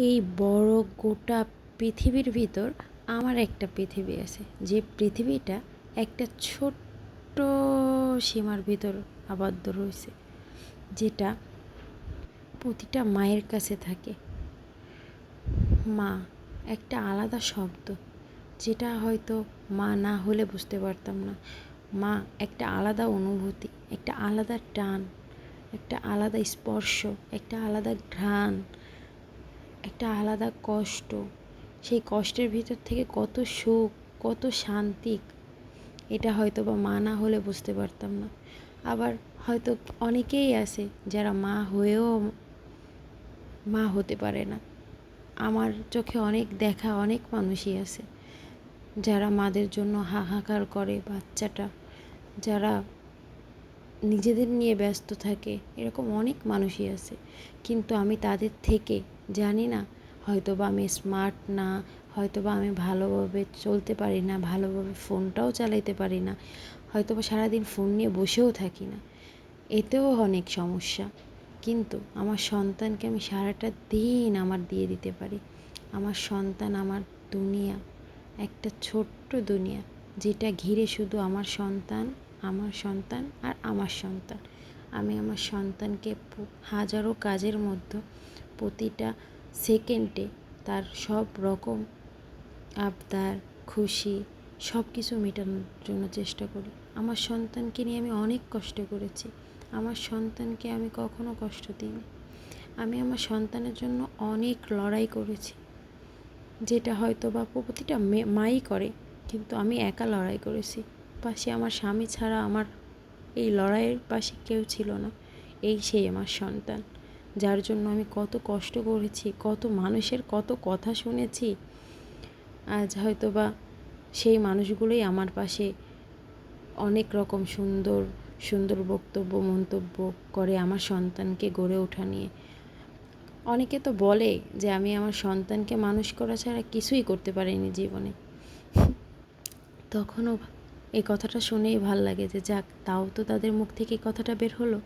এই বড় গোটা পৃথিবীর ভিতর আমার একটা পৃথিবী আছে, যে পৃথিবীটা একটা ছোট্ট সীমার ভিতর আবদ্ধ রয়েছে, যেটা প্রতিটা মায়ের কাছে থাকে। মা একটা আলাদা শব্দ, যেটা হয়তো মা না হলে বুঝতে পারতাম না। মা একটা আলাদা অনুভূতি, একটা আলাদা টান, একটা আলাদা স্পর্শ, একটা আলাদা ঘ্রাণ, একটা আলাদা কষ্ট। সেই কষ্টের ভিতর থেকে কত সুখ, কত শান্তি, এটা হয়তো বা মা না হলে বুঝতে পারতাম না। আবার হয়তো অনেকেই আছে যারা মা হয়েও মা হতে পারে না। আমার চোখে অনেক দেখা অনেক মানুষই আছে যারা মাদের জন্য হাহাকার করে, বাচ্চাটা যারা নিজেদের নিয়ে ব্যস্ত থাকে, এরকম অনেক মানুষই আছে। কিন্তু আমি তাদের থেকে জানি না, হয়তো বা আমি স্মার্ট না, হয়তো বা আমি ভালোভাবে চলতে পারি না, ভালোভাবে ফোনটাও চালাইতে পারি না, হয়তো বা সারাদিন ফোন নিয়ে বসেও থাকি না, এতেও অনেক সমস্যা। কিন্তু আমার সন্তানকে আমি সারাটা দিন আমার দিয়ে দিতে পারি। আমার সন্তান আমার দুনিয়া, একটা ছোট্ট দুনিয়া, যেটা ঘিরে শুধু আমার সন্তান, আমার সন্তান আর আমার সন্তান। আমি আমার সন্তানকে হাজারো কাজের মধ্যে প্রতিটা সেকেন্ডে তার সব রকম আবদার, খুশি সব কিছু মেটানোর জন্য চেষ্টা করি। আমার সন্তানকে নিয়ে আমি অনেক কষ্ট করেছি। আমার সন্তানকে আমি কখনো কষ্ট দিইনি। আমি আমার সন্তানের জন্য অনেক লড়াই করেছি, যেটা হয়তো বা প্রতিটা মাই করে, কিন্তু আমি একা লড়াই করেছি। পাশে আমার স্বামী ছাড়া আমার এই লড়াইয়ের পাশে কেউ ছিল না। এই সেই আমার সন্তান, যার জন্য আমি কত কষ্ট করেছি, কত মানুষের কত কথা শুনেছি। আজ হয়তো বা সেই মানুষগুলোই আমার পাশে অনেক রকম সুন্দর সুন্দর বক্তব্য, মন্তব্য করে আমার সন্তানকে গড়ে ওঠা নিয়ে। অনেকে তো বলে যে আমি আমার সন্তানকে মানুষ করা ছাড়া কিছুই করতে পারিনি জীবনে। তখনও এই কথাটা শুনেই ভাল লাগে যে যাক, তাও তো তাদের মুখ থেকে এই কথাটা বের হলো।